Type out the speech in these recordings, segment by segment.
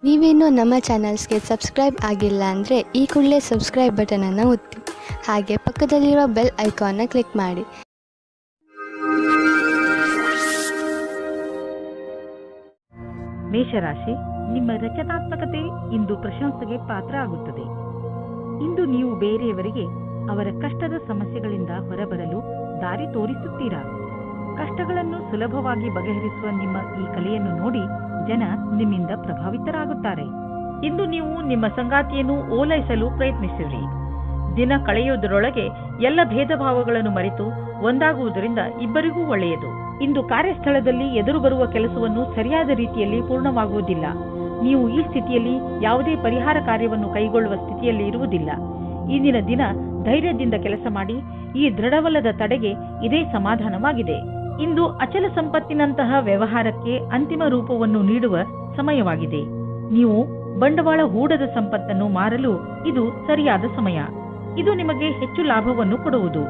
ನೀವೇನೂ ನಮ್ಮ ಚಾನಲ್ಸ್ಗೆ ಸಬ್ಸ್ಕ್ರೈಬ್ ಆಗಿಲ್ಲ ಅಂದರೆ ಈ ಕೂಡಲೇ ಸಬ್ಸ್ಕ್ರೈಬ್ ಬಟನನ್ನು ಒತ್ತಿ ಹಾಗೆ ಪಕ್ಕದಲ್ಲಿರುವ ಬೆಲ್ ಐಕಾನ್ನ ಕ್ಲಿಕ್ ಮಾಡಿ. ಮೇಷರಾಶಿ, ನಿಮ್ಮ ರಚನಾತ್ಮಕತೆ ಇಂದು ಪ್ರಶಂಸೆಗೆ ಪಾತ್ರ ಆಗುತ್ತದೆ. ಇಂದು ನೀವು ಬೇರೆಯವರಿಗೆ ಅವರ ಕಷ್ಟದ ಸಮಸ್ಯೆಗಳಿಂದ ಹೊರಬರಲು ದಾರಿ ತೋರಿಸುತ್ತೀರಾ. ಕಷ್ಟಗಳನ್ನು ಸುಲಭವಾಗಿ ಬಗೆಹರಿಸುವ ನಿಮ್ಮ ಈ ಕಲೆಯನ್ನು ನೋಡಿ ಜನ ನಿಮ್ಮಿಂದ ಪ್ರಭಾವಿತರಾಗುತ್ತಾರೆ. ಇಂದು ನೀವು ನಿಮ್ಮ ಸಂಗಾತಿಯನ್ನು ಓಲೈಸಲು ಪ್ರಯತ್ನಿಸಿರಿ. ದಿನ ಕಳೆಯುವುದರೊಳಗೆ ಎಲ್ಲ ಭೇದ ಭಾವಗಳನ್ನು ಮರೆತು ಒಂದಾಗುವುದರಿಂದ ಇಬ್ಬರಿಗೂ ಒಳ್ಳೆಯದು. ಇಂದು ಕಾರ್ಯಸ್ಥಳದಲ್ಲಿ ಎದುರು ಬರುವ ಕೆಲಸವನ್ನು ಸರಿಯಾದ ರೀತಿಯಲ್ಲಿ ಪೂರ್ಣವಾಗುವುದಿಲ್ಲ. ನೀವು ಈ ಸ್ಥಿತಿಯಲ್ಲಿ ಯಾವುದೇ ಪರಿಹಾರ ಕಾರ್ಯವನ್ನು ಕೈಗೊಳ್ಳುವ ಸ್ಥಿತಿಯಲ್ಲಿ ಇರುವುದಿಲ್ಲ. ಇಂದಿನ ದಿನ ಧೈರ್ಯದಿಂದ ಕೆಲಸ ಮಾಡಿ. ಈ ದೃಢವಲ್ಲದ ತಡೆಗೆ ಇದೇ ಸಮಾಧಾನವಾಗಿದೆ. ಇಂದು ಅಚಲ ಸಂಪತ್ತಿನಂತಹ ವ್ಯವಹಾರಕ್ಕೆ ಅಂತಿಮ ರೂಪವನ್ನು ನೀಡುವ ಸಮಯವಾಗಿದೆ. ನೀವು ಬಂಡವಾಳ ಹೂಡದ ಸಂಪತ್ತನ್ನು ಮಾರಲು ಇದು ಸರಿಯಾದ ಸಮಯ. ಇದು ನಿಮಗೆ ಹೆಚ್ಚು ಲಾಭವನ್ನು ಕೊಡುವುದು.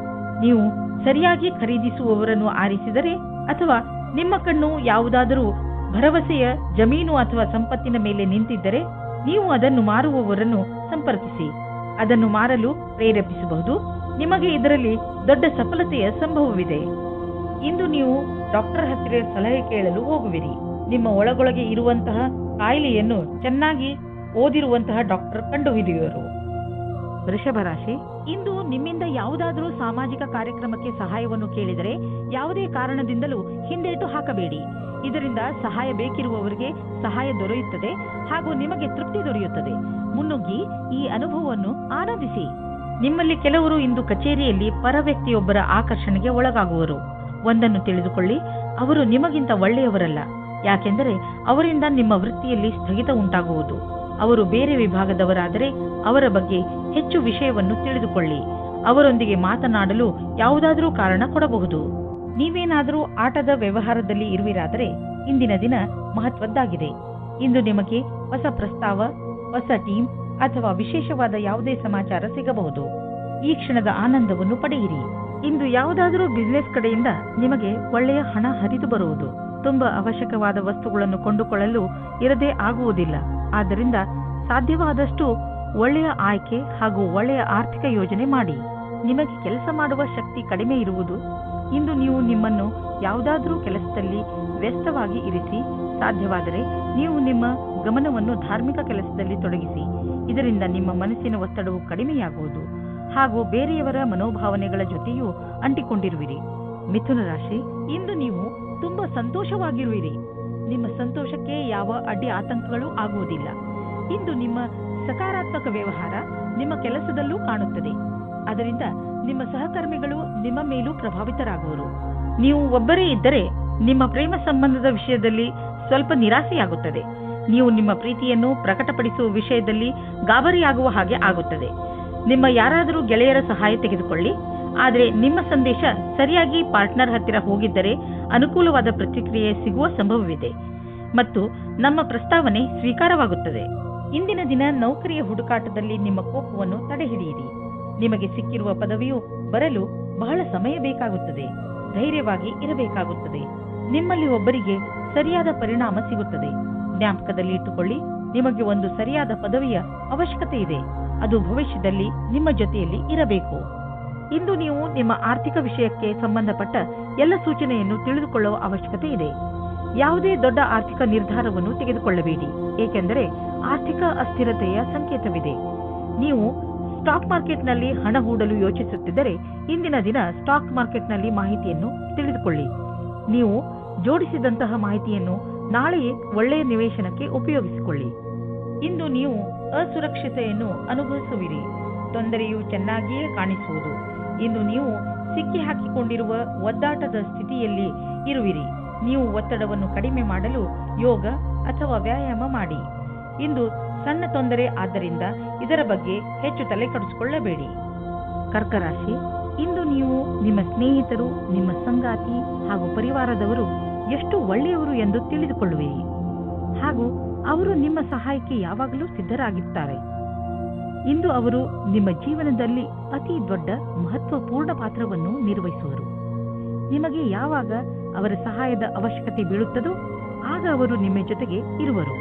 ನೀವು ಸರಿಯಾಗಿ ಖರೀದಿಸುವವರನ್ನು ಆರಿಸಿದರೆ ಅಥವಾ ನಿಮ್ಮ ಕಣ್ಣು ಯಾವುದಾದರೂ ಭರವಸೆಯ ಜಮೀನು ಅಥವಾ ಸಂಪತ್ತಿನ ಮೇಲೆ ನಿಂತಿದ್ದರೆ ನೀವು ಅದನ್ನು ಮಾರುವವರನ್ನು ಸಂಪರ್ಕಿಸಿ. ಅದನ್ನು ಮಾರಲು ಪ್ರೇರೇಪಿಸಬಹುದು. ನಿಮಗೆ ಇದರಲ್ಲಿ ದೊಡ್ಡ ಸಫಲತೆಯ ಸಂಭವವಿದೆ. ಇಂದು ನೀವು ಡಾಕ್ಟರ್ ಹತ್ತಿರ ಸಲಹೆ ಕೇಳಲು ಹೋಗುವಿರಿ. ನಿಮ್ಮ ಒಳಗೊಳಗೆ ಇರುವಂತಹ ಕಾಯಿಲೆಯನ್ನು ಚೆನ್ನಾಗಿ ಓದಿರುವಂತಹ ಡಾಕ್ಟರ್ ಕಂಡುಹಿಡಿಯುವರು. ವೃಷಭ ರಾಶಿ, ಇಂದು ನಿಮ್ಮಿಂದ ಯಾವುದಾದರೂ ಸಾಮಾಜಿಕ ಕಾರ್ಯಕ್ರಮಕ್ಕೆ ಸಹಾಯವನ್ನು ಕೇಳಿದರೆ ಯಾವುದೇ ಕಾರಣದಿಂದಲೂ ಹಿಂದೇಟು ಹಾಕಬೇಡಿ. ಇದರಿಂದ ಸಹಾಯ ಬೇಕಿರುವವರಿಗೆ ಸಹಾಯ ದೊರೆಯುತ್ತದೆ ಹಾಗೂ ನಿಮಗೆ ತೃಪ್ತಿ ದೊರೆಯುತ್ತದೆ. ಮುನ್ನುಗ್ಗಿ ಈ ಅನುಭವವನ್ನು ಆನಂದಿಸಿ. ನಿಮ್ಮಲ್ಲಿ ಕೆಲವರು ಇಂದು ಕಚೇರಿಯಲ್ಲಿ ಪರ ವ್ಯಕ್ತಿಯೊಬ್ಬರ ಆಕರ್ಷಣೆಗೆ ಒಳಗಾಗುವರು. ಒಂದನ್ನು ತಿಳಿದುಕೊಳ್ಳಿ, ಅವರು ನಿಮಗಿಂತ ಒಳ್ಳೆಯವರಲ್ಲ. ಯಾಕೆಂದರೆ ಅವರಿಂದ ನಿಮ್ಮ ವೃತ್ತಿಯಲ್ಲಿ ಸ್ಥಗಿತ ಉಂಟಾಗುವುದು. ಅವರು ಬೇರೆ ವಿಭಾಗದವರಾದರೆ ಅವರ ಬಗ್ಗೆ ಹೆಚ್ಚು ವಿಷಯವನ್ನು ತಿಳಿದುಕೊಳ್ಳಿ. ಅವರೊಂದಿಗೆ ಮಾತನಾಡಲು ಯಾವುದಾದರೂ ಕಾರಣ ಕೊಡಬಹುದು. ನೀವೇನಾದರೂ ಆಟದ ವ್ಯವಹಾರದಲ್ಲಿ ಇರುವಿರಾದರೆ ಇಂದಿನ ದಿನ ಮಹತ್ವದ್ದಾಗಿದೆ. ಇಂದು ನಿಮಗೆ ಹೊಸ ಪ್ರಸ್ತಾವ, ಹೊಸ ಟೀಮ್ ಅಥವಾ ವಿಶೇಷವಾದ ಯಾವುದೇ ಸಮಾಚಾರ ಸಿಗಬಹುದು. ಈ ಕ್ಷಣದ ಆನಂದವನ್ನು ಪಡೆಯಿರಿ. ಇಂದು ಯಾವುದಾದರೂ ಬಿಸಿನೆಸ್ ಕಡೆಯಿಂದ ನಿಮಗೆ ಒಳ್ಳೆಯ ಹಣ ಹರಿದು ಬರುವುದು. ತುಂಬಾ ಅವಶ್ಯಕವಾದ ವಸ್ತುಗಳನ್ನು ಕೊಂಡುಕೊಳ್ಳಲು ಇರದೇ ಆಗುವುದಿಲ್ಲ. ಆದ್ದರಿಂದ ಸಾಧ್ಯವಾದಷ್ಟು ಒಳ್ಳೆಯ ಆಯ್ಕೆ ಹಾಗೂ ಒಳ್ಳೆಯ ಆರ್ಥಿಕ ಯೋಜನೆ ಮಾಡಿ. ನಿಮಗೆ ಕೆಲಸ ಮಾಡುವ ಶಕ್ತಿ ಕಡಿಮೆ ಇರುವುದು. ಇಂದು ನೀವು ನಿಮ್ಮನ್ನು ಯಾವುದಾದರೂ ಕೆಲಸದಲ್ಲಿ ವ್ಯಸ್ತವಾಗಿ ಇರಿಸಿ. ಸಾಧ್ಯವಾದರೆ ನೀವು ನಿಮ್ಮ ಗಮನವನ್ನು ಧಾರ್ಮಿಕ ಕೆಲಸದಲ್ಲಿ ತೊಡಗಿಸಿ. ಇದರಿಂದ ನಿಮ್ಮ ಮನಸ್ಸಿನ ಒತ್ತಡವು ಕಡಿಮೆಯಾಗುವುದು ಹಾಗೂ ಬೇರೆಯವರ ಮನೋಭಾವನೆಗಳ ಜೊತೆಯೂ ಅಂಟಿಕೊಂಡಿರುವಿರಿ. ಮಿಥುನ ರಾಶಿ, ಇಂದು ನೀವು ತುಂಬಾ ಸಂತೋಷವಾಗಿರುವಿರಿ. ನಿಮ್ಮ ಸಂತೋಷಕ್ಕೆ ಯಾವ ಅಡ್ಡಿ ಆತಂಕಗಳು ಆಗುವುದಿಲ್ಲ. ಇಂದು ನಿಮ್ಮ ಸಕಾರಾತ್ಮಕ ವ್ಯವಹಾರ ನಿಮ್ಮ ಕೆಲಸದಲ್ಲೂ ಕಾಣುತ್ತದೆ. ಅದರಿಂದ ನಿಮ್ಮ ಸಹಕರ್ಮಿಗಳು ನಿಮ್ಮ ಮೇಲೂ ಪ್ರಭಾವಿತರಾಗುವರು. ನೀವು ಒಬ್ಬರೇ ಇದ್ದರೆ ನಿಮ್ಮ ಪ್ರೇಮ ಸಂಬಂಧದ ವಿಷಯದಲ್ಲಿ ಸ್ವಲ್ಪ ನಿರಾಸೆಯಾಗುತ್ತದೆ. ನೀವು ನಿಮ್ಮ ಪ್ರೀತಿಯನ್ನು ಪ್ರಕಟಪಡಿಸುವ ವಿಷಯದಲ್ಲಿ ಗಾಬರಿಯಾಗುವ ಹಾಗೆ ಆಗುತ್ತದೆ. ನಿಮ್ಮ ಯಾರಾದರೂ ಗೆಳೆಯರ ಸಹಾಯ ತೆಗೆದುಕೊಳ್ಳಿ. ಆದರೆ ನಿಮ್ಮ ಸಂದೇಶ ಸರಿಯಾಗಿ ಪಾರ್ಟ್ನರ್ ಹತ್ತಿರ ಹೋಗಿದ್ದರೆ ಅನುಕೂಲವಾದ ಪ್ರತಿಕ್ರಿಯೆ ಸಿಗುವ ಸಂಭವವಿದೆ ಮತ್ತು ನಮ್ಮ ಪ್ರಸ್ತಾವನೆ ಸ್ವೀಕಾರವಾಗುತ್ತದೆ. ಇಂದಿನ ದಿನ ನೌಕರಿಯ ಹುಡುಕಾಟದಲ್ಲಿ ನಿಮ್ಮ ಕೋಪವನ್ನು ತಡೆಹಿಡಿಯಿರಿ. ನಿಮಗೆ ಸಿಕ್ಕಿರುವ ಪದವಿಯು ಬರಲು ಬಹಳ ಸಮಯ ಬೇಕಾಗುತ್ತದೆ. ಧೈರ್ಯವಾಗಿ ಇರಬೇಕಾಗುತ್ತದೆ. ನಿಮ್ಮಲ್ಲಿ ಒಬ್ಬರಿಗೆ ಸರಿಯಾದ ಪರಿಣಾಮ ಸಿಗುತ್ತದೆ. ಜ್ಞಾಪಕದಲ್ಲಿ ಇಟ್ಟುಕೊಳ್ಳಿ, ನಿಮಗೆ ಒಂದು ಸರಿಯಾದ ಪದವಿಯ ಅವಶ್ಯಕತೆ ಇದೆ. ಅದು ಭವಿಷ್ಯದಲ್ಲಿ ನಿಮ್ಮ ಜೊತೆಯಲ್ಲಿ ಇರಬೇಕು. ಇಂದು ನೀವು ನಿಮ್ಮ ಆರ್ಥಿಕ ವಿಷಯಕ್ಕೆ ಸಂಬಂಧಪಟ್ಟ ಎಲ್ಲ ಸೂಚನೆಯನ್ನು ತಿಳಿದುಕೊಳ್ಳುವ ಅವಶ್ಯಕತೆ ಇದೆ. ಯಾವುದೇ ದೊಡ್ಡ ಆರ್ಥಿಕ ನಿರ್ಧಾರವನ್ನು ತೆಗೆದುಕೊಳ್ಳಬೇಡಿ, ಏಕೆಂದರೆ ಆರ್ಥಿಕ ಅಸ್ಥಿರತೆಯ ಸಂಕೇತವಿದೆ. ನೀವು ಸ್ಟಾಕ್ ಮಾರ್ಕೆಟ್ನಲ್ಲಿ ಹಣ ಹೂಡಲು ಯೋಚಿಸುತ್ತಿದ್ದರೆ ಇಂದಿನ ದಿನ ಸ್ಟಾಕ್ ಮಾರ್ಕೆಟ್ನಲ್ಲಿ ಮಾಹಿತಿಯನ್ನು ತಿಳಿದುಕೊಳ್ಳಿ. ನೀವು ಜೋಡಿಸಿದಂತಹ ಮಾಹಿತಿಯನ್ನು ನಾಳೆಯೇ ಒಳ್ಳೆಯ ನಿವೇಶನಕ್ಕೆ ಉಪಯೋಗಿಸಿಕೊಳ್ಳಿ. ಇಂದು ನೀವು ಅಸುರಕ್ಷತೆಯನ್ನು ಅನುಭವಿಸುವಿರಿ. ತೊಂದರೆಯು ಚೆನ್ನಾಗಿಯೇ ಕಾಣಿಸುವುದು. ಇಂದು ನೀವು ಸಿಕ್ಕಿ ಹಾಕಿಕೊಂಡಿರುವ ಒದ್ದಾಟದ ಸ್ಥಿತಿಯಲ್ಲಿ ಇರುವಿರಿ. ನೀವು ಒತ್ತಡವನ್ನು ಕಡಿಮೆ ಮಾಡಲು ಯೋಗ ಅಥವಾ ವ್ಯಾಯಾಮ ಮಾಡಿ. ಇಂದು ಸಣ್ಣ ತೊಂದರೆ ಆದ್ದರಿಂದ ಇದರ ಬಗ್ಗೆ ಹೆಚ್ಚು ತಲೆ ಕೆಡಿಸಿಕೊಳ್ಳಬೇಡಿ. ಕರ್ಕ ರಾಶಿ, ಇಂದು ನೀವು ನಿಮ್ಮ ಸ್ನೇಹಿತರು, ನಿಮ್ಮ ಸಂಗಾತಿ ಹಾಗೂ ಪರಿವಾರದವರು ಎಷ್ಟು ಒಳ್ಳೆಯವರು ಎಂದು ತಿಳಿದುಕೊಳ್ಳುವಿರಿ ಹಾಗೂ ಅವರು ನಿಮ್ಮ ಸಹಾಯಕ್ಕೆ ಯಾವಾಗಲೂ ಸಿದ್ಧರಾಗಿರುತ್ತಾರೆ. ಇಂದು ಅವರು ನಿಮ್ಮ ಜೀವನದಲ್ಲಿ ಅತಿ ದೊಡ್ಡ ಮಹತ್ವಪೂರ್ಣ ಪಾತ್ರವನ್ನು ನಿರ್ವಹಿಸುವರು. ನಿಮಗೆ ಯಾವಾಗ ಅವರ ಸಹಾಯದ ಅವಶ್ಯಕತೆ ಬೀಳುತ್ತದೋ ಆಗ ಅವರು ನಿಮ್ಮ ಜೊತೆಗೆ ಇರುವರು.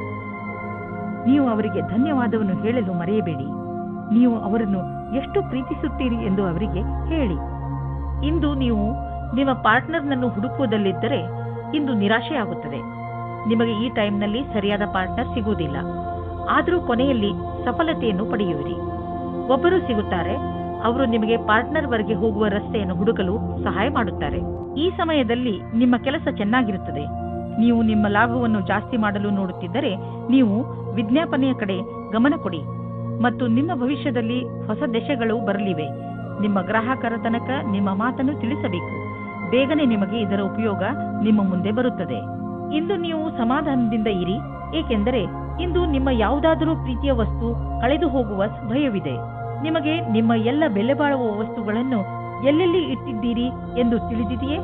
ನೀವು ಅವರಿಗೆ ಧನ್ಯವಾದವನ್ನು ಹೇಳಲು ಮರೆಯಬೇಡಿ. ನೀವು ಅವರನ್ನು ಎಷ್ಟು ಪ್ರೀತಿಸುತ್ತೀರಿ ಎಂದು ಅವರಿಗೆ ಹೇಳಿ. ಇಂದು ನೀವು ನಿಮ್ಮ ಪಾರ್ಟ್ನರ್ನನ್ನು ಹುಡುಕುವುದಲ್ಲಿದ್ದರೆ ಇಂದು ನಿರಾಶೆಯಾಗುತ್ತದೆ. ನಿಮಗೆ ಈ ಟೈಮ್ನಲ್ಲಿ ಸರಿಯಾದ ಪಾರ್ಟ್ನರ್ ಸಿಗುವುದಿಲ್ಲ. ಆದರೂ ಕೊನೆಯಲ್ಲಿ ಸಫಲತೆಯನ್ನು ಪಡೆಯುವಿರಿ. ಒಬ್ಬರು ಸಿಗುತ್ತಾರೆ. ಅವರು ನಿಮಗೆ ಪಾರ್ಟ್ನರ್ ವರೆಗೆ ಹೋಗುವ ರಸ್ತೆಯನ್ನು ಹುಡುಕಲು ಸಹಾಯ ಮಾಡುತ್ತಾರೆ. ಈ ಸಮಯದಲ್ಲಿ ನಿಮ್ಮ ಕೆಲಸ ಚೆನ್ನಾಗಿರುತ್ತದೆ. ನೀವು ನಿಮ್ಮ ಲಾಭವನ್ನು ಜಾಸ್ತಿ ಮಾಡಲು ನೋಡುತ್ತಿದ್ದರೆ ನೀವು ವಿಜ್ಞಾಪನೆಯ ಕಡೆ ಗಮನ ಕೊಡಿ ಮತ್ತು ನಿಮ್ಮ ಭವಿಷ್ಯದಲ್ಲಿ ಹೊಸ ದಶೆಗಳು ಬರಲಿವೆ. ನಿಮ್ಮ ಗ್ರಾಹಕರ ತನಕ ನಿಮ್ಮ ಮಾತನ್ನು ತಿಳಿಸಬೇಕು. ಬೇಗನೆ ನಿಮಗೆ ಇದರ ಉಪಯೋಗ ನಿಮ್ಮ ಮುಂದೆ ಬರುತ್ತದೆ. ಇಂದು ನೀವು ಸಮಾಧಾನದಿಂದ ಇರಿ, ಏಕೆಂದರೆ ಇಂದು ನಿಮ್ಮ ಯಾವುದಾದರೂ ಪ್ರೀತಿಯ ವಸ್ತು ಕಳೆದು ಹೋಗುವ ಭಯವಿದೆ. ನಿಮಗೆ ನಿಮ್ಮ ಎಲ್ಲ ಬೆಲೆ ಬಾಳುವ ವಸ್ತುಗಳನ್ನು ಎಲ್ಲೆಲ್ಲಿ ಇಟ್ಟಿದ್ದೀರಿ ಎಂದು ತಿಳಿದಿದೆಯೇ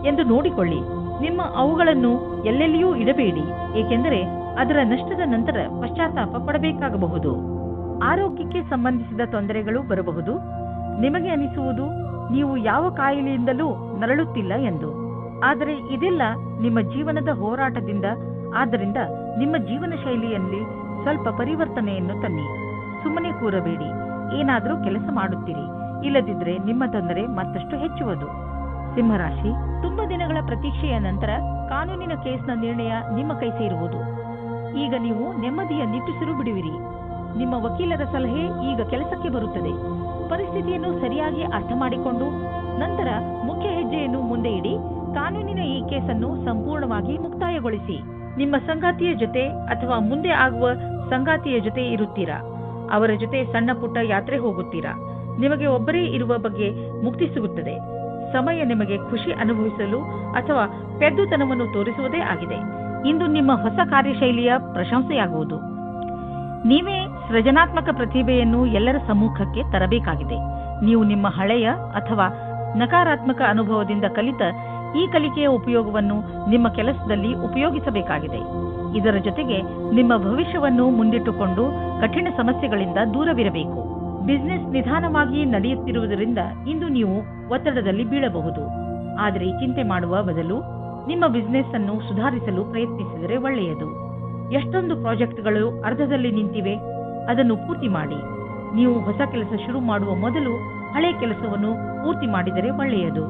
ಎಂದು ನೋಡಿಕೊಳ್ಳಿ. ನಿಮ್ಮ ಅವುಗಳನ್ನು ಎಲ್ಲೆಲ್ಲಿಯೂ ಇಡಬೇಡಿ, ಏಕೆಂದರೆ ಅದರ ನಷ್ಟದ ನಂತರ ಪಶ್ಚಾತ್ತಾಪ ಪಡಬೇಕಾಗಬಹುದು. ಆರೋಗ್ಯಕ್ಕೆ ಸಂಬಂಧಿಸಿದ ತೊಂದರೆಗಳು ಬರಬಹುದು. ನಿಮಗೆ ಅನಿಸುವುದು ನೀವು ಯಾವ ಕಾಯಿಲೆಯಿಂದಲೂ ನರಳುತ್ತಿಲ್ಲ ಎಂದು. ಆದರೆ ಇದೆಲ್ಲ ನಿಮ್ಮ ಜೀವನದ ಹೋರಾಟದಿಂದ. ಆದ್ದರಿಂದ ನಿಮ್ಮ ಜೀವನ ಶೈಲಿಯಲ್ಲಿ ಸ್ವಲ್ಪ ಪರಿವರ್ತನೆಯನ್ನು ತನ್ನಿ. ಸುಮ್ಮನೆ ಕೂರಬೇಡಿ, ಏನಾದರೂ ಕೆಲಸ ಮಾಡುತ್ತೀರಿ. ಇಲ್ಲದಿದ್ದರೆ ನಿಮ್ಮ ತೊಂದರೆ ಮತ್ತಷ್ಟು ಹೆಚ್ಚುವುದು. ಸಿಂಹರಾಶಿ, ತುಂಬಾ ದಿನಗಳ ಪ್ರತೀಕ್ಷೆಯ ನಂತರ ಕಾನೂನಿನ ಕೇಸ್ನ ನಿರ್ಣಯ ನಿಮ್ಮ ಕೈ ಸೇರುವುದು. ಈಗ ನೀವು ನೆಮ್ಮದಿಯ ನಿಟ್ಟುಸಿರು ಬಿಡುವಿರಿ. ನಿಮ್ಮ ವಕೀಲರ ಸಲಹೆ ಈಗ ಕೆಲಸಕ್ಕೆ ಬರುತ್ತದೆ. ಪರಿಸ್ಥಿತಿಯನ್ನು ಸರಿಯಾಗಿ ಅರ್ಥ ಮಾಡಿಕೊಂಡು ನಂತರ ಮುಖ್ಯ ಹೆಜ್ಜೆಯನ್ನು ಮುಂದೆ ಇಡಿ. ಕಾನೂನಿನ ಈ ಕೇಸನ್ನು ಸಂಪೂರ್ಣವಾಗಿ ಮುಕ್ತಾಯಗೊಳಿಸಿ. ನಿಮ್ಮ ಸಂಗಾತಿಯ ಜೊತೆ ಅಥವಾ ಮುಂದೆ ಆಗುವ ಸಂಗಾತಿಯ ಜೊತೆ ಇರುತ್ತೀರಾ. ಅವರ ಜೊತೆ ಸಣ್ಣ ಪುಟ್ಟ ಯಾತ್ರೆ ಹೋಗುತ್ತೀರಾ. ನಿಮಗೆ ಒಬ್ಬರೇ ಇರುವ ಬಗ್ಗೆ ಮುಕ್ತಿ ಸಿಗುತ್ತದೆ. ಸಮಯ ನಿಮಗೆ ಖುಷಿ ಅನುಭವಿಸಲು ಅಥವಾ ಪೆದ್ದುತನವನ್ನು ತೋರಿಸುವುದೇ ಆಗಿದೆ. ಇಂದು ನಿಮ್ಮ ಹೊಸ ಕಾರ್ಯಶೈಲಿಯ ಪ್ರಶಂಸೆಯಾಗುವುದು. ನೀವೇ ಸೃಜನಾತ್ಮಕ ಪ್ರತಿಭೆಯನ್ನು ಎಲ್ಲರ ಸಮ್ಮುಖಕ್ಕೆ ತರಬೇಕಾಗಿದೆ. ನೀವು ನಿಮ್ಮ ಹಳೆಯ ಅಥವಾ ನಕಾರಾತ್ಮಕ ಅನುಭವದಿಂದ ಕಲಿತ ಈ ಕಲಿಕೆಯ ಉಪಯೋಗವನ್ನು ನಿಮ್ಮ ಕೆಲಸದಲ್ಲಿ ಉಪಯೋಗಿಸಬೇಕಾಗಿದೆ. ಇದರ ಜೊತೆಗೆ ನಿಮ್ಮ ಭವಿಷ್ಯವನ್ನು ಮುಂದಿಟ್ಟುಕೊಂಡು ಕಠಿಣ ಸಮಸ್ಯೆಗಳಿಂದ ದೂರವಿರಬೇಕು. ಬಿಸಿನೆಸ್ ನಿಧಾನವಾಗಿ ನಡೆಯುತ್ತಿರುವುದರಿಂದ ಇಂದು ನೀವು ಒತ್ತಡದಲ್ಲಿ ಬೀಳಬಹುದು. ಆದರೆ ಚಿಂತೆ ಮಾಡುವ ಬದಲು ನಿಮ್ಮ ಬಿಸಿನೆಸ್ ಅನ್ನು ಸುಧಾರಿಸಲು ಪ್ರಯತ್ನಿಸಿದರೆ ಒಳ್ಳೆಯದು. ಎಷ್ಟೊಂದು ಪ್ರಾಜೆಕ್ಟ್ಗಳು ಅರ್ಧದಲ್ಲಿ ನಿಂತಿವೆ, ಅದನ್ನು ಪೂರ್ತಿ ಮಾಡಿ. ನೀವು ಹೊಸ ಕೆಲಸ ಶುರು ಮಾಡುವ ಮೊದಲು ಹಳೆ ಕೆಲಸವನ್ನು ಪೂರ್ತಿ ಮಾಡಿದರೆ ಒಳ್ಳೆಯದು.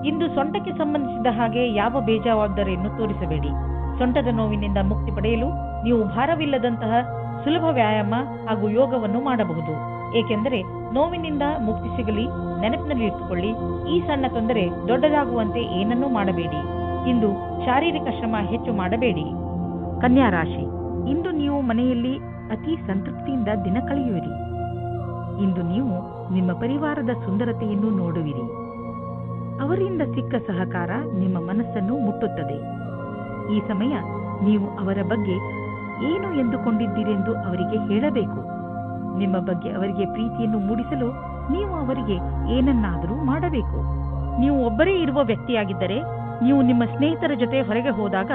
ಇಂದು ಸೊಂಟಕ್ಕೆ ಸಂಬಂಧಿಸಿದ ಹಾಗೆ ಯಾವ ಬೇಜವಾಬ್ದಾರಿಯನ್ನು ತೋರಿಸಬೇಡಿ. ಸೊಂಟದ ನೋವಿನಿಂದ ಮುಕ್ತಿ ಪಡೆಯಲು ನೀವು ಭಾರವಿಲ್ಲದಂತಹ ಸುಲಭ ವ್ಯಾಯಾಮ ಹಾಗೂ ಯೋಗವನ್ನು ಮಾಡಬಹುದು. ಏಕೆಂದರೆ ನೋವಿನಿಂದ ಮುಕ್ತಿ ಸಿಗಲಿ ನೆನಪಿನಲ್ಲಿಟ್ಟುಕೊಳ್ಳಿ, ಈ ಸಣ್ಣ ತೊಂದರೆ ದೊಡ್ಡದಾಗುವಂತೆ ಏನನ್ನೂ ಮಾಡಬೇಡಿ. ಇಂದು ಶಾರೀರಿಕ ಶ್ರಮ ಹೆಚ್ಚು ಮಾಡಬೇಡಿ. ಕನ್ಯಾ ರಾಶಿ, ಇಂದು ನೀವು ಮನೆಯಲ್ಲಿ ಅತಿ ಸಂತೃಪ್ತಿಯಿಂದ ದಿನ ಕಳೆಯುವಿರಿ. ಇಂದು ನೀವು ನಿಮ್ಮ ಪರಿವಾರದ ಸುಂದರತೆಯನ್ನು ನೋಡುವಿರಿ. ಅವರಿಂದ ಸಿಕ್ಕ ಸಹಕಾರ ನಿಮ್ಮ ಮನಸ್ಸನ್ನು ಮುಟ್ಟುತ್ತದೆ. ಈ ಸಮಯ ನೀವು ಅವರ ಬಗ್ಗೆ ಏನು ಎಂದುಕೊಂಡಿದ್ದೀರೆಂದು ಅವರಿಗೆ ಹೇಳಬೇಕು. ನಿಮ್ಮ ಬಗ್ಗೆ ಅವರಿಗೆ ಪ್ರೀತಿಯನ್ನು ಮೂಡಿಸಲು ನೀವು ಅವರಿಗೆ ಏನನ್ನಾದರೂ ಮಾಡಬೇಕು. ನೀವು ಒಬ್ಬರೇ ಇರುವ ವ್ಯಕ್ತಿಯಾಗಿದ್ದರೆ ನೀವು ನಿಮ್ಮ ಸ್ನೇಹಿತರ ಜೊತೆ ಹೊರಗೆ ಹೋದಾಗ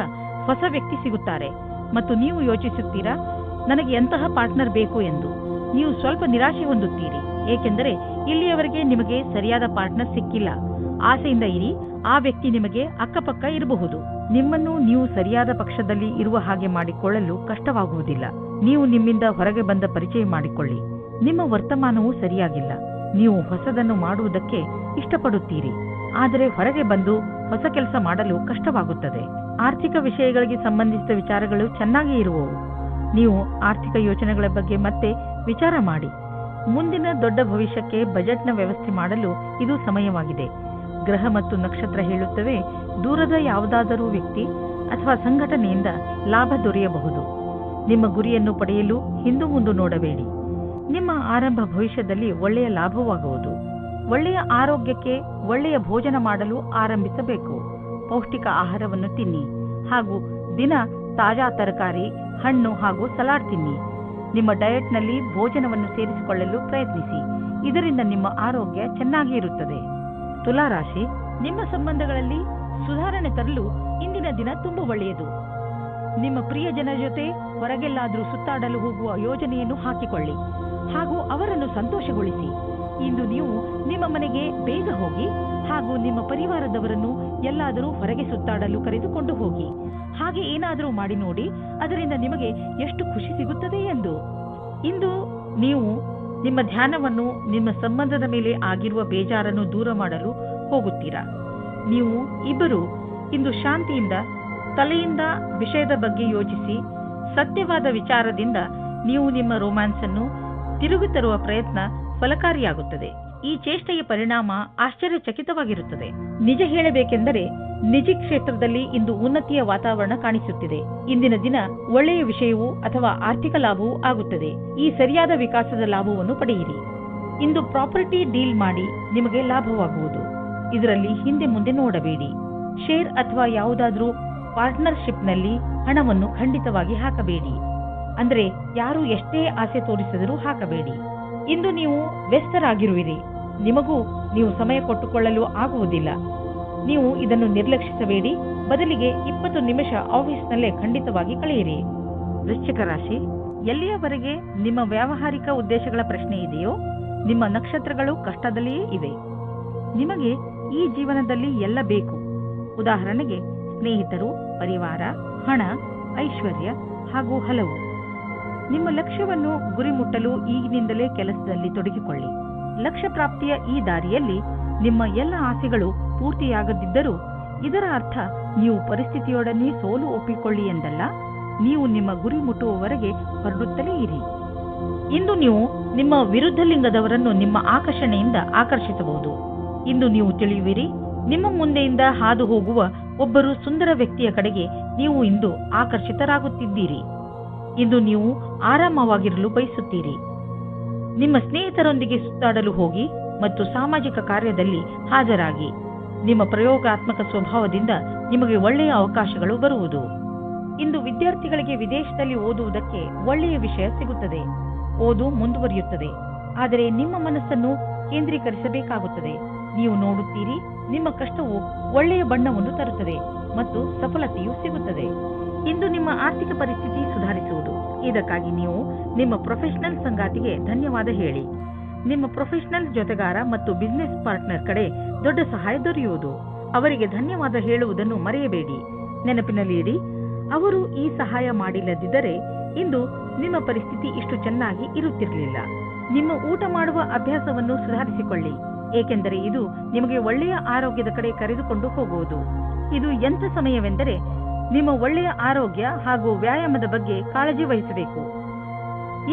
ಹೊಸ ವ್ಯಕ್ತಿ ಸಿಗುತ್ತಾರೆ ಮತ್ತು ನೀವು ಯೋಚಿಸುತ್ತೀರಾ, ನನಗೆ ಎಂತಹ ಪಾರ್ಟ್ನರ್ ಬೇಕು ಎಂದು. ನೀವು ಸ್ವಲ್ಪ ನಿರಾಶೆ ಹೊಂದುತ್ತೀರಿ, ಏಕೆಂದರೆ ಇಲ್ಲಿಯವರೆಗೆ ನಿಮಗೆ ಸರಿಯಾದ ಪಾರ್ಟ್ನರ್ ಸಿಕ್ಕಿಲ್ಲ. ಆಸೆಯಿಂದ ಇರಿ, ಆ ವ್ಯಕ್ತಿ ನಿಮಗೆ ಅಕ್ಕಪಕ್ಕ ಇರಬಹುದು. ನಿಮ್ಮನ್ನು ನೀವು ಸರಿಯಾದ ಪಕ್ಷದಲ್ಲಿ ಇರುವ ಹಾಗೆ ಮಾಡಿಕೊಳ್ಳಲು ಕಷ್ಟವಾಗುವುದಿಲ್ಲ. ನೀವು ನಿಮ್ಮಿಂದ ಹೊರಗೆ ಬಂದ ಪರಿಚಯ ಮಾಡಿಕೊಳ್ಳಿ. ನಿಮ್ಮ ವರ್ತಮಾನವೂ ಸರಿಯಾಗಿಲ್ಲ. ನೀವು ಹೊಸದನ್ನು ಮಾಡುವುದಕ್ಕೆ ಇಷ್ಟಪಡುತ್ತೀರಿ, ಆದರೆ ಹೊರಗೆ ಬಂದು ಹೊಸ ಕೆಲಸ ಮಾಡಲು ಕಷ್ಟವಾಗುತ್ತದೆ. ಆರ್ಥಿಕ ವಿಷಯಗಳಿಗೆ ಸಂಬಂಧಿಸಿದ ವಿಚಾರಗಳು ಚೆನ್ನಾಗಿ ಇರುವವು. ನೀವು ಆರ್ಥಿಕ ಯೋಚನೆಗಳ ಬಗ್ಗೆ ಮತ್ತೆ ವಿಚಾರ ಮಾಡಿ. ಮುಂದಿನ ದೊಡ್ಡ ಭವಿಷ್ಯಕ್ಕೆ ಬಜೆಟ್ನ ವ್ಯವಸ್ಥೆ ಮಾಡಲು ಇದು ಸಮಯವಾಗಿದೆ. ಗ್ರಹ ಮತ್ತು ನಕ್ಷತ್ರ ಹೇಳುತ್ತವೆ, ದೂರದ ಯಾವುದಾದರೂ ವ್ಯಕ್ತಿ ಅಥವಾ ಸಂಘಟನೆಯಿಂದ ಲಾಭ ದೊರೆಯಬಹುದು. ನಿಮ್ಮ ಗುರಿಯನ್ನು ಪಡೆಯಲು ಹಿಂದು ಮುಂದು ನೋಡಬೇಡಿ. ನಿಮ್ಮ ಆರಂಭ ಭವಿಷ್ಯದಲ್ಲಿ ಒಳ್ಳೆಯ ಲಾಭವಾಗುವುದು. ಒಳ್ಳೆಯ ಆರೋಗ್ಯಕ್ಕೆ ಒಳ್ಳೆಯ ಭೋಜನ ಮಾಡಲು ಆರಂಭಿಸಬೇಕು. ಪೌಷ್ಟಿಕ ಆಹಾರವನ್ನು ತಿನ್ನಿ ಹಾಗೂ ದಿನ ತಾಜಾ ತರಕಾರಿ, ಹಣ್ಣು ಹಾಗೂ ಸಲಾಡ್ ತಿನ್ನಿ. ನಿಮ್ಮ ಡಯಟ್ನಲ್ಲಿ ಭೋಜನವನ್ನು ಸೇರಿಸಿಕೊಳ್ಳಲು ಪ್ರಯತ್ನಿಸಿ. ಇದರಿಂದ ನಿಮ್ಮ ಆರೋಗ್ಯ ಚೆನ್ನಾಗಿ ಇರುತ್ತದೆ. ತುಲಾ ರಾಶಿ, ನಿಮ್ಮ ಸಂಬಂಧಗಳಲ್ಲಿ ಸುಧಾರಣೆ ತರಲು ಇಂದಿನ ದಿನ ತುಂಬಾ ಒಳ್ಳೆಯದು. ನಿಮ್ಮ ಪ್ರಿಯ ಜನರ ಜೊತೆ ಹೊರಗೆಲ್ಲಾದರೂ ಸುತ್ತಾಡಲು ಹೋಗುವ ಯೋಜನೆಯನ್ನು ಹಾಕಿಕೊಳ್ಳಿ ಹಾಗೂ ಅವರನ್ನು ಸಂತೋಷಗೊಳಿಸಿ. ಇಂದು ನೀವು ನಿಮ್ಮ ಮನೆಗೆ ಬೇಗ ಹೋಗಿ ಹಾಗೂ ನಿಮ್ಮ ಪರಿವಾರದವರನ್ನು ಎಲ್ಲಾದರೂ ಹೊರಗೆ ಸುತ್ತಾಡಲು ಕರೆದುಕೊಂಡು ಹೋಗಿ. ಹಾಗೆ ಏನಾದರೂ ಮಾಡಿ ನೋಡಿ, ಅದರಿಂದ ನಿಮಗೆ ಎಷ್ಟು ಖುಷಿ ಸಿಗುತ್ತದೆ ಎಂದು. ಇಂದು ನೀವು ನಿಮ್ಮ ಧ್ಯಾನವನ್ನು ನಿಮ್ಮ ಸಂಬಂಧದ ಮೇಲೆ ಆಗಿರುವ ಬೇಜಾರನ್ನು ದೂರ ಮಾಡಲು ಹೋಗುತ್ತೀರಾ. ನೀವು ಇಬ್ಬರು ಇಂದು ಶಾಂತಿಯಿಂದ ತಲೆಯಿಂದ ವಿಷಯದ ಬಗ್ಗೆ ಯೋಚಿಸಿ ಸತ್ಯವಾದ ವಿಚಾರದಿಂದ ನೀವು ನಿಮ್ಮ ರೋಮ್ಯಾನ್ಸ್ ಅನ್ನು ತಿರುಗಿ ತರುವ ಪ್ರಯತ್ನ ಫಲಕಾರಿಯಾಗುತ್ತದೆ. ಈ ಚೇಷ್ಟೆಯ ಪರಿಣಾಮ ಆಶ್ಚರ್ಯಚಕಿತವಾಗಿರುತ್ತದೆ. ನಿಜ ಹೇಳಬೇಕೆಂದರೆ ನಿಜ ಕ್ಷೇತ್ರದಲ್ಲಿ ಇಂದು ಉನ್ನತಿಯ ವಾತಾವರಣ ಕಾಣಿಸುತ್ತಿದೆ. ಇಂದಿನ ದಿನ ಒಳ್ಳೆಯ ವಿಷಯವೂ ಅಥವಾ ಆರ್ಥಿಕ ಲಾಭವೂ ಆಗುತ್ತದೆ. ಈ ಸರಿಯಾದ ವಿಕಾಸದ ಲಾಭವನ್ನು ಪಡೆಯಿರಿ. ಇಂದು ಪ್ರಾಪರ್ಟಿ ಡೀಲ್ ಮಾಡಿ ನಿಮಗೆ ಲಾಭವಾಗುವುದು. ಇದರಲ್ಲಿ ಹಿಂದೆ ಮುಂದೆ ನೋಡಬೇಡಿ. ಶೇರ್ ಅಥವಾ ಯಾವುದಾದ್ರೂ ಪಾರ್ಟ್ನರ್ಶಿಪ್ನಲ್ಲಿ ಹಣವನ್ನು ಖಂಡಿತವಾಗಿ ಹಾಕಬೇಡಿ. ಅಂದ್ರೆ ಯಾರು ಎಷ್ಟೇ ಆಸೆ ತೋರಿಸಿದರೂ ಹಾಕಬೇಡಿ. ಇಂದು ನೀವು ವ್ಯಸ್ತರಾಗಿರುವಿರಿ. ನಿಮಗೂ ನೀವು ಸಮಯ ಕೊಟ್ಟುಕೊಳ್ಳಲು ಆಗುವುದಿಲ್ಲ. ನೀವು ಇದನ್ನು ನಿರ್ಲಕ್ಷಿಸಬೇಡಿ. ಬದಲಿಗೆ 20 ನಿಮಿಷ ಆಫೀಸ್ನಲ್ಲೇ ಖಂಡಿತವಾಗಿ ಕಳೆಯಿರಿ. ವೃಶ್ಚಿಕ ರಾಶಿ, ಎಲ್ಲಿಯವರೆಗೆ ನಿಮ್ಮ ವ್ಯಾವಹಾರಿಕ ಉದ್ದೇಶಗಳ ಪ್ರಶ್ನೆ ಇದೆಯೋ ನಿಮ್ಮ ನಕ್ಷತ್ರಗಳು ಕಷ್ಟದಲ್ಲಿಯೇ ಇವೆ. ನಿಮಗೆ ಈ ಜೀವನದಲ್ಲಿ ಎಲ್ಲ ಬೇಕು. ಉದಾಹರಣೆಗೆ ಸ್ನೇಹಿತರು, ಪರಿವಾರ, ಹಣ, ಐಶ್ವರ್ಯ ಹಾಗೂ ಹಲವು. ನಿಮ್ಮ ಲಕ್ಷ್ಯವನ್ನು ಗುರಿ ಮುಟ್ಟಲು ಈಗಿನಿಂದಲೇ ಕೆಲಸದಲ್ಲಿ ತೊಡಗಿಕೊಳ್ಳಿ. ಲಕ್ಷ್ಯ ಪ್ರಾಪ್ತಿಯ ಈ ದಾರಿಯಲ್ಲಿ ನಿಮ್ಮ ಎಲ್ಲ ಆಸೆಗಳು ಪೂರ್ತಿಯಾಗದಿದ್ದರೂ ಇದರ ಅರ್ಥ ನೀವು ಪರಿಸ್ಥಿತಿಯೊಡನೆ ಸೋಲು ಒಪ್ಪಿಕೊಳ್ಳಿ ಎಂದಲ್ಲ. ನೀವು ನಿಮ್ಮ ಗುರಿ ಮುಟ್ಟುವವರೆಗೆ ಹೊರಡುತ್ತಲೇ ಇರಿ. ಇಂದು ನೀವು ನಿಮ್ಮ ವಿರುದ್ಧ ಲಿಂಗದವರನ್ನು ನಿಮ್ಮ ಆಕರ್ಷಣೆಯಿಂದ ಆಕರ್ಷಿಸಬಹುದು. ಇಂದು ನೀವು ತಿಳಿಯುವಿರಿ, ನಿಮ್ಮ ಮುಂದೆಯಿಂದ ಹಾದು ಹೋಗುವ ಒಬ್ಬರು ಸುಂದರ ವ್ಯಕ್ತಿಯ ಕಡೆಗೆ ನೀವು ಇಂದು ಆಕರ್ಷಿತರಾಗುತ್ತಿದ್ದೀರಿ. ಇಂದು ನೀವು ಆರಾಮವಾಗಿರಲು ಬಯಸುತ್ತೀರಿ. ನಿಮ್ಮ ಸ್ನೇಹಿತರೊಂದಿಗೆ ಸುತ್ತಾಡಲು ಹೋಗಿ ಮತ್ತು ಸಾಮಾಜಿಕ ಕಾರ್ಯದಲ್ಲಿ ಹಾಜರಾಗಿ. ನಿಮ್ಮ ಪ್ರಯೋಗಾತ್ಮಕ ಸ್ವಭಾವದಿಂದ ನಿಮಗೆ ಒಳ್ಳೆಯ ಅವಕಾಶಗಳು ಬರುವುದು. ಇಂದು ವಿದ್ಯಾರ್ಥಿಗಳಿಗೆ ವಿದೇಶದಲ್ಲಿ ಓದುವುದಕ್ಕೆ ಒಳ್ಳೆಯ ವಿಷಯ ಸಿಗುತ್ತದೆ. ಓದು ಮುಂದುವರಿಯುತ್ತದೆ. ಆದರೆ ನಿಮ್ಮ ಮನಸ್ಸನ್ನು ಕೇಂದ್ರೀಕರಿಸಬೇಕಾಗುತ್ತದೆ. ನೀವು ನೋಡುತ್ತೀರಿ, ನಿಮ್ಮ ಕಷ್ಟವು ಒಳ್ಳೆಯ ಬಣ್ಣವನ್ನು ತರುತ್ತದೆ ಮತ್ತು ಸಫಲತೆಯೂ ಸಿಗುತ್ತದೆ. ಇಂದು ನಿಮ್ಮ ಆರ್ಥಿಕ ಪರಿಸ್ಥಿತಿ ಸುಧಾರಿಸುವುದು. ಇದಕ್ಕಾಗಿ ನೀವು ನಿಮ್ಮ ಪ್ರೊಫೆಷನಲ್ ಸಂಗಾತಿಗೆ ಧನ್ಯವಾದ ಹೇಳಿ. ನಿಮ್ಮ ಪ್ರೊಫೆಷನಲ್ ಜೊತೆಗಾರ ಮತ್ತು ಬಿಸಿನೆಸ್ ಪಾರ್ಟ್ನರ್ ಕಡೆ ದೊಡ್ಡ ಸಹಾಯ ದೊರೆಯುವುದು. ಅವರಿಗೆ ಧನ್ಯವಾದ ಹೇಳುವುದನ್ನು ಮರೆಯಬೇಡಿ. ನೆನಪಿನಲ್ಲಿ ಇಡಿ, ಅವರು ಈ ಸಹಾಯ ಮಾಡಿಲ್ಲದಿದ್ದರೆ ಇಂದು ನಿಮ್ಮ ಪರಿಸ್ಥಿತಿ ಇಷ್ಟು ಚೆನ್ನಾಗಿ ಇರುತ್ತಿರಲಿಲ್ಲ. ನಿಮ್ಮ ಊಟ ಮಾಡುವ ಅಭ್ಯಾಸವನ್ನು ಸುಧಾರಿಸಿಕೊಳ್ಳಿ, ಏಕೆಂದರೆ ಇದು ನಿಮಗೆ ಒಳ್ಳೆಯ ಆರೋಗ್ಯದ ಕಡೆ ಕರೆದುಕೊಂಡು ಹೋಗುವುದು. ಇದು ಎಂಥ ಸಮಯವೆಂದರೆ ನಿಮ್ಮ ಒಳ್ಳೆಯ ಆರೋಗ್ಯ ಹಾಗೂ ವ್ಯಾಯಾಮದ ಬಗ್ಗೆ ಕಾಳಜಿ ವಹಿಸಬೇಕು.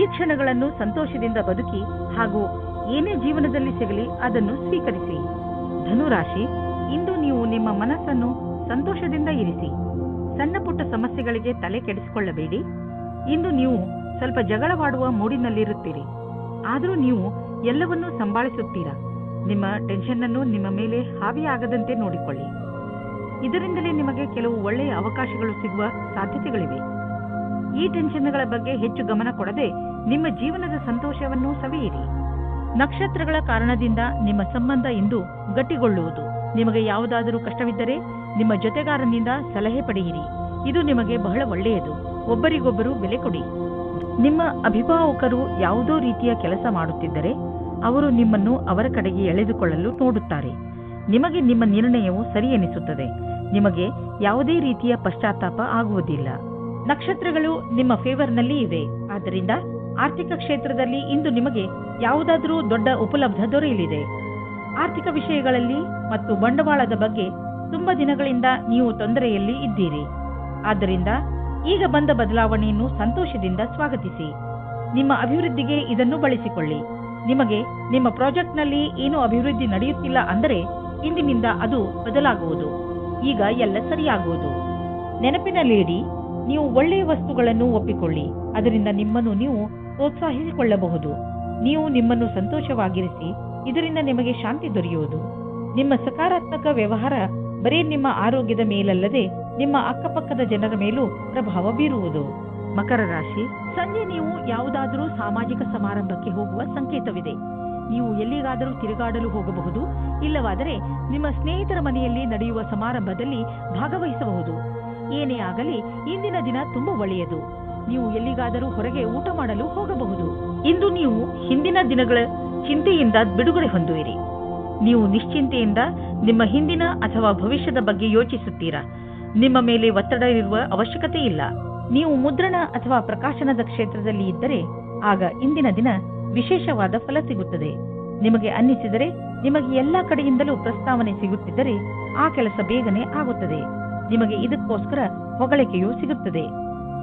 ಈ ಕ್ಷಣಗಳನ್ನು ಸಂತೋಷದಿಂದ ಬದುಕಿ ಹಾಗೂ ಏನೇ ಜೀವನದಲ್ಲಿ ಸಿಗಲಿ ಅದನ್ನು ಸ್ವೀಕರಿಸಿ. ಧನುರಾಶಿ, ಇಂದು ನೀವು ನಿಮ್ಮ ಮನಸ್ಸನ್ನು ಸಂತೋಷದಿಂದ ಇರಿಸಿ. ಸಣ್ಣ ಪುಟ್ಟ ಸಮಸ್ಯೆಗಳಿಗೆ ತಲೆ ಕೆಡಿಸಿಕೊಳ್ಳಬೇಡಿ. ಇಂದು ನೀವು ಸ್ವಲ್ಪ ಜಗಳವಾಡುವ ಮೂಡಿನಲ್ಲಿರುತ್ತೀರಿ. ಆದರೂ ನೀವು ಎಲ್ಲವನ್ನೂ ಸಂಭಾಳಿಸುತ್ತೀರಾ. ನಿಮ್ಮ ಟೆನ್ಷನ್ ಅನ್ನು ನಿಮ್ಮ ಮೇಲೆ ಹಾವಿಯಾಗದಂತೆ ನೋಡಿಕೊಳ್ಳಿ. ಇದರಿಂದಲೇ ನಿಮಗೆ ಕೆಲವು ಒಳ್ಳೆಯ ಅವಕಾಶಗಳು ಸಿಗುವ ಸಾಧ್ಯತೆಗಳಿವೆ. ಈ ಟೆನ್ಷನ್ಗಳ ಬಗ್ಗೆ ಹೆಚ್ಚು ಗಮನ ಕೊಡದೆ ನಿಮ್ಮ ಜೀವನದ ಸಂತೋಷವನ್ನು ಸವಿಯಿರಿ. ನಕ್ಷತ್ರಗಳ ಕಾರಣದಿಂದ ನಿಮ್ಮ ಸಂಬಂಧ ಇಂದು ಗಟ್ಟಿಗೊಳ್ಳುವುದು. ನಿಮಗೆ ಯಾವುದಾದರೂ ಕಷ್ಟವಿದ್ದರೆ ನಿಮ್ಮ ಜೊತೆಗಾರನಿಂದ ಸಲಹೆ ಪಡೆಯಿರಿ. ಇದು ನಿಮಗೆ ಬಹಳ ಒಳ್ಳೆಯದು. ಒಬ್ಬರಿಗೊಬ್ಬರು ಬೆಲೆ ಕೊಡಿ. ನಿಮ್ಮ ಅಭಿಭಾವಕರು ಯಾವುದೋ ರೀತಿಯ ಕೆಲಸ ಮಾಡುತ್ತಿದ್ದರೆ ಅವರು ನಿಮ್ಮನ್ನು ಅವರ ಕಡೆಗೆ ಎಳೆದುಕೊಳ್ಳಲು ನೋಡುತ್ತಾರೆ. ನಿಮಗೆ ನಿಮ್ಮ ನಿರ್ಣಯವು ಸರಿ ಎನಿಸುತ್ತದೆ. ನಿಮಗೆ ಯಾವುದೇ ರೀತಿಯ ಪಶ್ಚಾತ್ತಾಪ ಆಗುವುದಿಲ್ಲ. ನಕ್ಷತ್ರಗಳು ನಿಮ್ಮ ಫೇವರ್ನಲ್ಲಿ ಇವೆ. ಆದ್ದರಿಂದ ಆರ್ಥಿಕ ಕ್ಷೇತ್ರದಲ್ಲಿ ಇಂದು ನಿಮಗೆ ಯಾವುದಾದರೂ ದೊಡ್ಡ ಉಪಲಬ್ಧ ದೊರೆಯಲಿದೆ. ಆರ್ಥಿಕ ವಿಷಯಗಳಲ್ಲಿ ಮತ್ತು ಬಂಡವಾಳದ ಬಗ್ಗೆ ತುಂಬಾ ದಿನಗಳಿಂದ ನೀವು ತೊಂದರೆಯಲ್ಲಿ ಇದ್ದೀರಿ. ಆದ್ದರಿಂದ ಈಗ ಬಂದ ಬದಲಾವಣೆಯನ್ನು ಸಂತೋಷದಿಂದ ಸ್ವಾಗತಿಸಿ. ನಿಮ್ಮ ಅಭಿವೃದ್ಧಿಗೆ ಇದನ್ನು ಬಳಸಿಕೊಳ್ಳಿ. ನಿಮಗೆ ನಿಮ್ಮ ಪ್ರಾಜೆಕ್ಟ್ನಲ್ಲಿ ಏನು ಅಭಿವೃದ್ಧಿ ನಡೆಯುತ್ತಿಲ್ಲ ಅಂದರೆ ಇಂದಿನಿಂದ ಅದು ಬದಲಾಗುವುದು. ಈಗ ಎಲ್ಲ ಸರಿಯಾಗುವುದು. ನೆನಪಿನಲ್ಲಿಡಿ, ನೀವು ಒಳ್ಳೆಯ ವಸ್ತುಗಳನ್ನು ಒಪ್ಪಿಕೊಳ್ಳಿ. ಅದರಿಂದ ನಿಮ್ಮನ್ನು ನೀವು ಪ್ರೋತ್ಸಾಹಿಸಿಕೊಳ್ಳಬಹುದು. ನೀವು ನಿಮ್ಮನ್ನು ಸಂತೋಷವಾಗಿರಿಸಿ. ಇದರಿಂದ ನಿಮಗೆ ಶಾಂತಿ ದೊರೆಯುವುದು. ನಿಮ್ಮ ಸಕಾರಾತ್ಮಕ ವ್ಯವಹಾರ ಬರೀ ನಿಮ್ಮ ಆರೋಗ್ಯದ ಮೇಲಲ್ಲದೆ ನಿಮ್ಮ ಅಕ್ಕಪಕ್ಕದ ಜನರ ಮೇಲೂ ಪ್ರಭಾವ ಬೀರುವುದು. ಮಕರ ರಾಶಿ, ಸಂಜೆ ನೀವು ಯಾವುದಾದರೂ ಸಾಮಾಜಿಕ ಸಮಾರಂಭಕ್ಕೆ ಹೋಗುವ ಸಂಕೇತವಿದೆ. ನೀವು ಎಲ್ಲಿಗಾದರೂ ತಿರುಗಾಡಲು ಹೋಗಬಹುದು. ಇಲ್ಲವಾದರೆ ನಿಮ್ಮ ಸ್ನೇಹಿತರ ಮನೆಯಲ್ಲಿ ನಡೆಯುವ ಸಮಾರಂಭದಲ್ಲಿ ಭಾಗವಹಿಸಬಹುದು. ಏನೇ ಆಗಲಿ ಇಂದಿನ ದಿನ ತುಂಬಾ ಒಳ್ಳೆಯದು. ನೀವು ಎಲ್ಲಿಗಾದರೂ ಹೊರಗೆ ಊಟ ಮಾಡಲು ಹೋಗಬಹುದು. ಇಂದು ನೀವು ಹಿಂದಿನ ದಿನಗಳ ಚಿಂತೆಯಿಂದ ಬಿಡುಗಡೆ ಹೊಂದುವಿರಿ. ನೀವು ನಿಶ್ಚಿಂತೆಯಿಂದ ನಿಮ್ಮ ಹಿಂದಿನ ಅಥವಾ ಭವಿಷ್ಯದ ಬಗ್ಗೆ ಯೋಚಿಸುತ್ತೀರಾ. ನಿಮ್ಮ ಮೇಲೆ ಒತ್ತಡ ಇರುವ ಅವಶ್ಯಕತೆ ಇಲ್ಲ. ನೀವು ಮುದ್ರಣ ಅಥವಾ ಪ್ರಕಾಶನದ ಕ್ಷೇತ್ರದಲ್ಲಿ ಇದ್ದರೆ ಆಗ ಇಂದಿನ ದಿನ ವಿಶೇಷವಾದ ಫಲ ಸಿಗುತ್ತದೆ. ನಿಮಗೆ ಅನ್ನಿಸಿದರೆ, ನಿಮಗೆ ಎಲ್ಲ ಕಡೆಯಿಂದಲೂ ಪ್ರಸ್ತಾವನೆ ಸಿಗುತ್ತಿದ್ದರೆ ಆ ಕೆಲಸ ಬೇಗನೆ ಆಗುತ್ತದೆ. ನಿಮಗೆ ಇದಕ್ಕೋಸ್ಕರ ಹೊಗಳಿಕೆಯೂ ಸಿಗುತ್ತದೆ.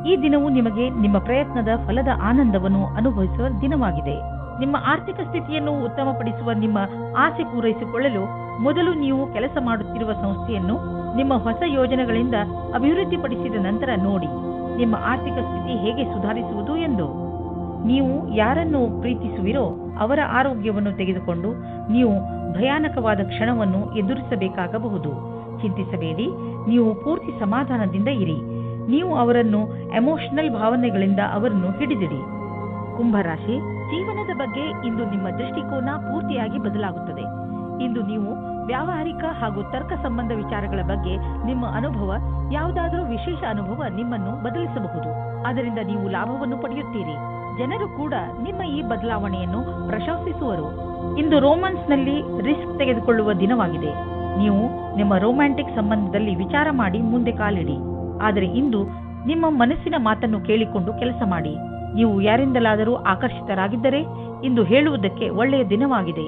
ಈ ದಿನವು ನಿಮಗೆ ನಿಮ್ಮ ಪ್ರಯತ್ನದ ಫಲದ ಆನಂದವನ್ನು ಅನುಭವಿಸುವ ದಿನವಾಗಿದೆ. ನಿಮ್ಮ ಆರ್ಥಿಕ ಸ್ಥಿತಿಯನ್ನು ಉತ್ತಮಪಡಿಸುವ ನಿಮ್ಮ ಆಸೆ ಪೂರೈಸಿಕೊಳ್ಳಲು ಮೊದಲು ನೀವು ಕೆಲಸ ಮಾಡುತ್ತಿರುವ ಸಂಸ್ಥೆಯನ್ನು ನಿಮ್ಮ ಹೊಸ ಯೋಜನೆಗಳಿಂದ ಅಭಿವೃದ್ಧಿಪಡಿಸಿದ ನಂತರ ನೋಡಿ ನಿಮ್ಮ ಆರ್ಥಿಕ ಸ್ಥಿತಿ ಹೇಗೆ ಸುಧಾರಿಸುವುದು ಎಂದು. ನೀವು ಯಾರನ್ನು ಪ್ರೀತಿಸುವಿರೋ ಅವರ ಆರೋಗ್ಯವನ್ನು ತೆಗೆದುಕೊಂಡು ನೀವು ಭಯಾನಕವಾದ ಕ್ಷಣವನ್ನು ಎದುರಿಸಬೇಕಾಗಬಹುದು. ಚಿಂತಿಸಬೇಡಿ, ನೀವು ಪೂರ್ತಿ ಸಮಾಧಾನದಿಂದ ಇರಿ. ನೀವು ಅವರನ್ನು ಎಮೋಷನಲ್ ಭಾವನೆಗಳಿಂದ ಅವರನ್ನು ಹಿಡಿದಿಡಿ. ಕುಂಭರಾಶಿ, ಜೀವನದ ಬಗ್ಗೆ ಇಂದು ನಿಮ್ಮ ದೃಷ್ಟಿಕೋನ ಪೂರ್ತಿಯಾಗಿ ಬದಲಾಗುತ್ತದೆ. ಇಂದು ನೀವು ವ್ಯಾವಹಾರಿಕ ಹಾಗೂ ತರ್ಕ ಸಂಬಂಧ ವಿಚಾರಗಳ ಬಗ್ಗೆ ನಿಮ್ಮ ಅನುಭವ, ಯಾವುದಾದರೂ ವಿಶೇಷ ಅನುಭವ ನಿಮ್ಮನ್ನು ಬದಲಿಸಬಹುದು. ಅದರಿಂದ ನೀವು ಲಾಭವನ್ನು ಪಡೆಯುತ್ತೀರಿ. ಜನರು ಕೂಡ ನಿಮ್ಮ ಈ ಬದಲಾವಣೆಯನ್ನು ಪ್ರಶಂಸಿಸುವರು. ಇಂದು ರೋಮಾನ್ಸ್ನಲ್ಲಿ ರಿಸ್ಕ್ ತೆಗೆದುಕೊಳ್ಳುವ ದಿನವಾಗಿದೆ. ನೀವು ನಿಮ್ಮ ರೊಮ್ಯಾಂಟಿಕ್ ಸಂಬಂಧದಲ್ಲಿ ವಿಚಾರ ಮಾಡಿ ಮುಂದೆ ಕಾಲಿಡಿ. ಆದರೆ ಇಂದು ನಿಮ್ಮ ಮನಸ್ಸಿನ ಮಾತನ್ನು ಕೇಳಿಕೊಂಡು ಕೆಲಸ ಮಾಡಿ. ನೀವು ಯಾರಿಂದಲಾದರೂ ಆಕರ್ಷಿತರಾಗಿದ್ದರೆ ಇಂದು ಹೇಳುವುದಕ್ಕೆ ಒಳ್ಳೆಯ ದಿನವಾಗಿದೆ.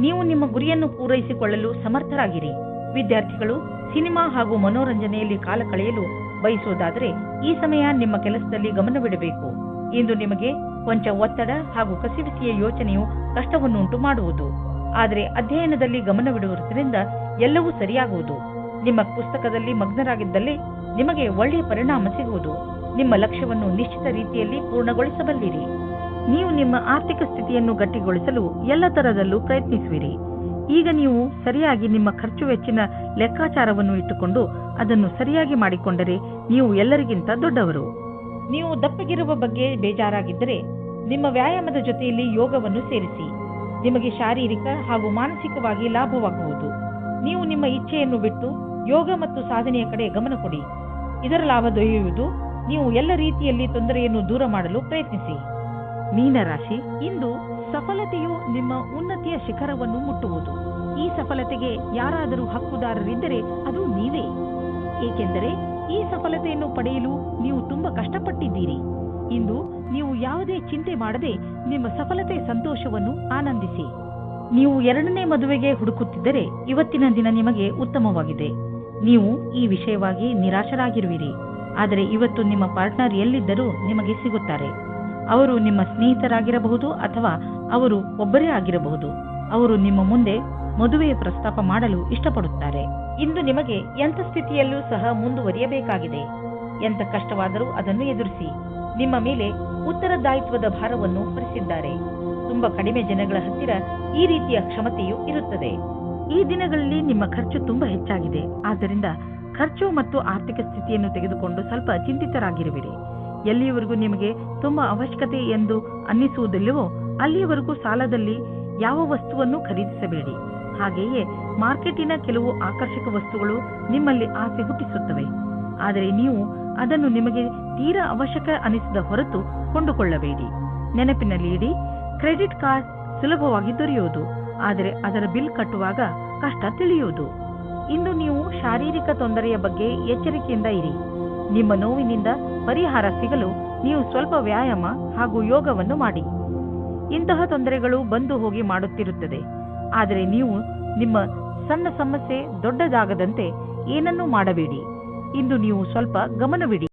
ನೀವು ನಿಮ್ಮ ಗುರಿಯನ್ನು ಪೂರೈಸಿಕೊಳ್ಳಲು ಸಮರ್ಥರಾಗಿರಿ. ವಿದ್ಯಾರ್ಥಿಗಳು ಸಿನಿಮಾ ಹಾಗೂ ಮನೋರಂಜನೆಯಲ್ಲಿ ಕಾಲ ಕಳೆಯಲು ಬಯಸುವುದಾದರೆ ಈ ಸಮಯ ನಿಮ್ಮ ಕೆಲಸದಲ್ಲಿ ಗಮನವಿಡಬೇಕು. ಇಂದು ನಿಮಗೆ ಕೊಂಚ ಒತ್ತಡ ಹಾಗೂ ಕಸಿವಿಸಿಯ ಯೋಚನೆಯು ಕಷ್ಟವನ್ನುಂಟು ಮಾಡುವುದು. ಆದರೆ ಅಧ್ಯಯನದಲ್ಲಿ ಗಮನವಿಡುವುದರಿಂದ ಎಲ್ಲವೂ ಸರಿಯಾಗುವುದು. ನಿಮ್ಮ ಪುಸ್ತಕದಲ್ಲಿ ಮಗ್ನರಾಗಿದ್ದಲ್ಲಿ ನಿಮಗೆ ಒಳ್ಳೆಯ ಪರಿಣಾಮ ಸಿಗುವುದು. ನಿಮ್ಮ ಲಕ್ಷ್ಯವನ್ನು ನಿಶ್ಚಿತ ರೀತಿಯಲ್ಲಿ ಪೂರ್ಣಗೊಳಿಸಬಲ್ಲಿರಿ. ನೀವು ನಿಮ್ಮ ಆರ್ಥಿಕ ಸ್ಥಿತಿಯನ್ನು ಗಟ್ಟಿಗೊಳಿಸಲು ಎಲ್ಲ ತರದಲ್ಲೂ ಪ್ರಯತ್ನಿಸುವಿರಿ. ಈಗ ನೀವು ಸರಿಯಾಗಿ ನಿಮ್ಮ ಖರ್ಚು ವೆಚ್ಚಿನ ಲೆಕ್ಕಾಚಾರವನ್ನು ಇಟ್ಟುಕೊಂಡು ಅದನ್ನು ಸರಿಯಾಗಿ ಮಾಡಿಕೊಂಡರೆ ನೀವು ಎಲ್ಲರಿಗಿಂತ ದೊಡ್ಡವರು. ನೀವು ದಪ್ಪಗಿರುವ ಬಗ್ಗೆ ಬೇಜಾರಾಗಿದ್ದರೆ ನಿಮ್ಮ ವ್ಯಾಯಾಮದ ಜೊತೆಯಲ್ಲಿ ಯೋಗವನ್ನು ಸೇರಿಸಿ. ನಿಮಗೆ ಶಾರೀರಿಕ ಹಾಗೂ ಮಾನಸಿಕವಾಗಿ ಲಾಭವಾಗುವುದು. ನೀವು ನಿಮ್ಮ ಇಚ್ಛೆಯನ್ನು ಬಿಟ್ಟು ಯೋಗ ಮತ್ತು ಸಾಧನೆಯ ಕಡೆ ಗಮನ ಕೊಡಿ. ಇದರ ಲಾಭ ದೊರೆಯುವುದು. ನೀವು ಎಲ್ಲ ರೀತಿಯಲ್ಲಿ ತೊಂದರೆಯನ್ನು ದೂರ ಮಾಡಲು ಪ್ರಯತ್ನಿಸಿ. ಮೀನರಾಶಿ, ಇಂದು ಸಫಲತೆಯು ನಿಮ್ಮ ಉನ್ನತಿಯ ಶಿಖರವನ್ನು ಮುಟ್ಟುವುದು. ಈ ಸಫಲತೆಗೆ ಯಾರಾದರೂ ಹಕ್ಕುದಾರರಿದ್ದರೆ ಅದು ನೀವೇ. ಏಕೆಂದರೆ ಈ ಸಫಲತೆಯನ್ನು ಪಡೆಯಲು ನೀವು ತುಂಬಾ ಕಷ್ಟಪಟ್ಟಿದ್ದೀರಿ. ಇಂದು ನೀವು ಯಾವುದೇ ಚಿಂತೆ ಮಾಡದೆ ನಿಮ್ಮ ಸಫಲತೆ ಸಂತೋಷವನ್ನು ಆನಂದಿಸಿ. ನೀವು ಎರಡನೇ ಮದುವೆಗೆ ಹುಡುಕುತ್ತಿದ್ದರೆ ಇವತ್ತಿನ ದಿನ ನಿಮಗೆ ಉತ್ತಮವಾಗಿದೆ. ನೀವು ಈ ವಿಷಯವಾಗಿ ನಿರಾಶರಾಗಿರುವಿರಿ. ಆದರೆ ಇವತ್ತು ನಿಮ್ಮ ಪಾರ್ಟ್ನರ್ ಎಲ್ಲಿದ್ದರೂ ನಿಮಗೆ ಸಿಗುತ್ತಾರೆ. ಅವರು ನಿಮ್ಮ ಸ್ನೇಹಿತರಾಗಿರಬಹುದು ಅಥವಾ ಅವರು ಒಬ್ಬರೇ ಆಗಿರಬಹುದು. ಅವರು ನಿಮ್ಮ ಮುಂದೆ ಮದುವೆಯ ಪ್ರಸ್ತಾಪ ಮಾಡಲು ಇಷ್ಟಪಡುತ್ತಾರೆ. ಇಂದು ನಿಮಗೆ ಎಂಥ ಸ್ಥಿತಿಯಲ್ಲೂ ಸಹ ಮುಂದುವರಿಯಬೇಕಾಗಿದೆ. ಎಂಥ ಕಷ್ಟವಾದರೂ ಅದನ್ನು ಎದುರಿಸಿ. ನಿಮ್ಮ ಮೇಲೆ ಉತ್ತರದಾಯಿತ್ವದ ಭಾರವನ್ನು ಹೊರಿಸಿದ್ದಾರೆ. ತುಂಬಾ ಕಡಿಮೆ ಜನಗಳ ಹತ್ತಿರ ಈ ರೀತಿಯ ಕ್ಷಮತೆಯು ಇರುತ್ತದೆ. ಈ ದಿನಗಳಲ್ಲಿ ನಿಮ್ಮ ಖರ್ಚು ತುಂಬಾ ಹೆಚ್ಚಾಗಿದೆ. ಆದ್ದರಿಂದ ಖರ್ಚು ಮತ್ತು ಆರ್ಥಿಕ ಸ್ಥಿತಿಯನ್ನು ತೆಗೆದುಕೊಂಡು ಸ್ವಲ್ಪ ಚಿಂತಿತರಾಗಿರುವಿರಿ. ಎಲ್ಲಿಯವರೆಗೂ ನಿಮಗೆ ತುಂಬಾ ಅವಶ್ಯಕತೆ ಎಂದು ಅನ್ನಿಸುವುದಿಲ್ಲವೋ ಅಲ್ಲಿಯವರೆಗೂ ಸಾಲದಲ್ಲಿ ಯಾವ ವಸ್ತುವನ್ನು ಖರೀದಿಸಬೇಡಿ. ಹಾಗೆಯೇ ಮಾರ್ಕೆಟಿನ ಕೆಲವು ಆಕರ್ಷಕ ವಸ್ತುಗಳು ನಿಮ್ಮಲ್ಲಿ ಆಸೆ ಹುಟ್ಟಿಸುತ್ತವೆ. ಆದರೆ ನೀವು ಅದನ್ನು ನಿಮಗೆ ತೀರಾ ಅವಶ್ಯಕ ಅನಿಸಿದ ಹೊರತು ಕೊಂಡುಕೊಳ್ಳಬೇಡಿ. ನೆನಪಿನಲ್ಲಿ ಇಡಿ, ಕ್ರೆಡಿಟ್ ಕಾರ್ಡ್ ಸುಲಭವಾಗಿ ದೊರೆಯುವುದು, ಆದರೆ ಅದರ ಬಿಲ್ ಕಟ್ಟುವಾಗ ಕಷ್ಟ ತಿಳಿಯುವುದು. ಇಂದು ನೀವು ಶಾರೀರಿಕ ತೊಂದರೆಯ ಬಗ್ಗೆ ಎಚ್ಚರಿಕೆಯಿಂದ ಇರಿ. ನಿಮ್ಮ ನೋವಿನಿಂದ ಪರಿಹಾರ ಸಿಗಲು ನೀವು ಸ್ವಲ್ಪ ವ್ಯಾಯಾಮ ಹಾಗೂ ಯೋಗವನ್ನು ಮಾಡಿ. ಇಂತಹ ತೊಂದರೆಗಳು ಬಂದು ಹೋಗಿ ಮಾಡುತ್ತಿರುತ್ತದೆ. ಆದರೆ ನೀವು ನಿಮ್ಮ ಸಣ್ಣ ಸಮಸ್ಯೆ ದೊಡ್ಡದಾಗದಂತೆ ಏನನ್ನೂ ಮಾಡಬೇಡಿ. ಇಂದು ನೀವು ಸ್ವಲ್ಪ ಗಮನವಿಡಿ.